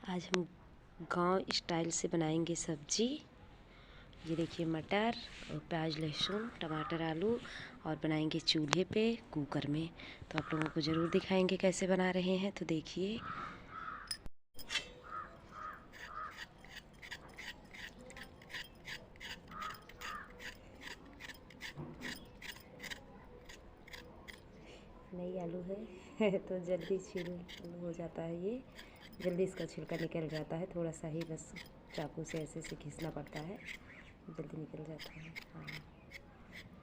आज हम गांव स्टाइल से बनाएंगे सब्जी। ये देखिए मटर और प्याज लहसुन टमाटर आलू, और बनाएंगे चूल्हे पे कुकर में। तो आप लोगों को ज़रूर दिखाएंगे कैसे बना रहे हैं, तो देखिए। नई आलू है तो जल्दी छील हो जाता है, ये जल्दी इसका छिलका निकल जाता है। थोड़ा सा ही बस चाकू से ऐसे से घिसना पड़ता है, जल्दी निकल जाता है। हाँ,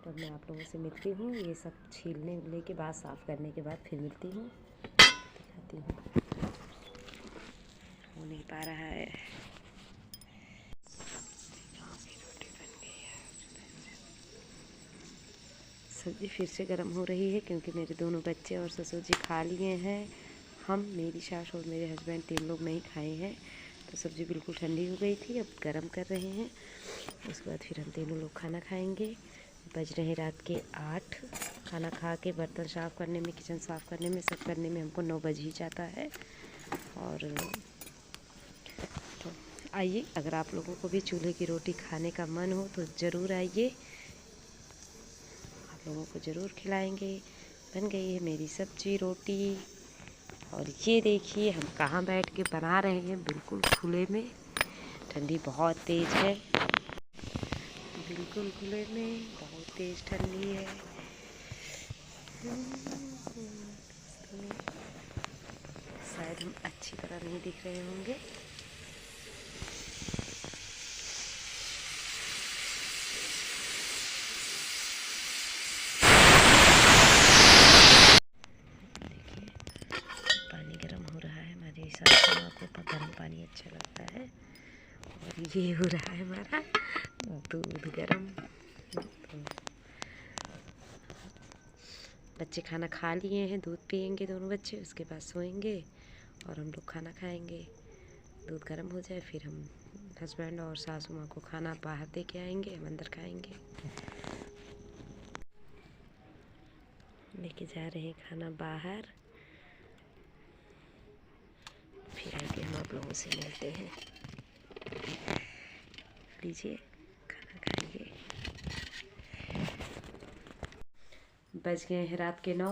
तो मैं आप लोगों से मिलती हूँ, ये सब छीलने के बाद साफ़ करने के बाद फिर मिलती हूँ, दिखाती हूँ। हो नहीं पा रहा है। सब्ज़ी फिर से गर्म हो रही है क्योंकि मेरे दोनों बच्चे और ससुर जी खा लिए हैं। हम, मेरी सास और मेरे हस्बैंड 3 लोग नहीं खाए हैं। तो सब्ज़ी बिल्कुल ठंडी हो गई थी, अब गर्म कर रहे हैं। उसके बाद फिर हम तीनों लोग खाना खाएंगे। बज रहे रात के 8। खाना खा के बर्तन साफ़ करने में, किचन साफ़ करने में, सब करने में हमको 9 बज ही जाता है। और तो आइए, अगर आप लोगों को भी चूल्हे की रोटी खाने का मन हो तो ज़रूर आइए, आप लोगों को ज़रूर खिलाएंगे। बन गई है मेरी सब्जी रोटी। और ये देखिए हम कहाँ बैठ के बना रहे हैं, बिल्कुल खुले में। ठंडी बहुत तेज़ है, बिल्कुल खुले में, बहुत तेज़ ठंडी है। शायद हम अच्छी तरह नहीं दिख रहे होंगे। पानी गर्म हो रहा है, हमारी सासू माँ को गर्म पानी अच्छा लगता है। और ये हो रहा है हमारा दूध गर्म। बच्चे खाना खा लिए हैं, दूध पियेंगे दोनों बच्चे, उसके बाद सोएंगे और हम लोग खाना खाएंगे। दूध गर्म हो जाए फिर हम हस्बैंड और सासू माँ को खाना बाहर दे के आएंगे, हम अंदर खाएंगे। लेके जा रहे हैं खाना बाहर, फिर आके हम आप लोगों से मिलते हैं। लीजिए खाना खाइए। बज गए हैं रात के 9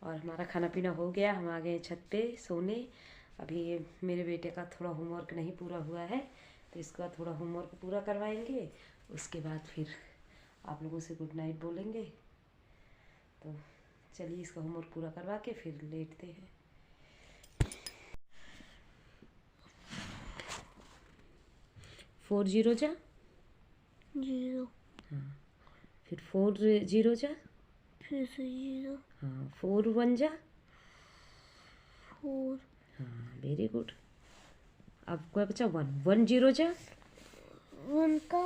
और हमारा खाना पीना हो गया। हम आ गए छत पे सोने। अभी मेरे बेटे का थोड़ा होमवर्क नहीं पूरा हुआ है, तो इसका थोड़ा होमवर्क पूरा करवाएंगे। उसके बाद फिर आप लोगों से गुड नाइट बोलेंगे। तो चलिए इसका होमवर्क पूरा करवा के फिर लेटते हैं। फोर जीरो जा 0, हाँ, फिर 4 जीरो जा, फिर से 0, हाँ, 4 1 जा, 4, हाँ, वेरी गुड। अब क्या बचा? 1 1 0 जा, 1 का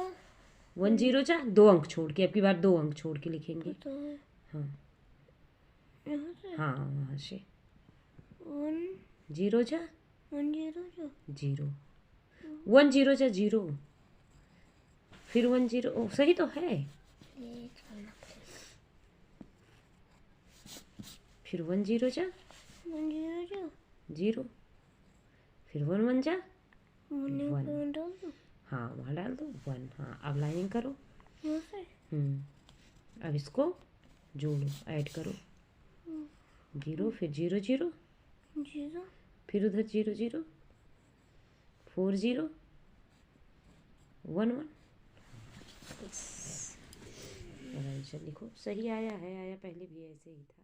1 0 जा, 2 अंक छोड़ के, अब की बार 2 अंक छोड़ के लिखेंगे। पता है। हाँ यहाँ से हाँ, वहाँ से 1 0 जा, 1 0 जो 0 1 0 जा, 0 फिर 1 0, सही तो है। ये चलना फिर 1 0 जा, 1 0 जो 0, फिर 1 1 जा, 1 डाल दो हाँ वहाँ डाल दो 1। हाँ, अब लाइनिंग करो। यहाँ से अब इसको जोड़ो, ऐड करो। 0, फिर 0 0, 0, फिर उधर 0 0, 4 0 1 1। लिखो, सही आया है, आया पहले भी ऐसे ही था।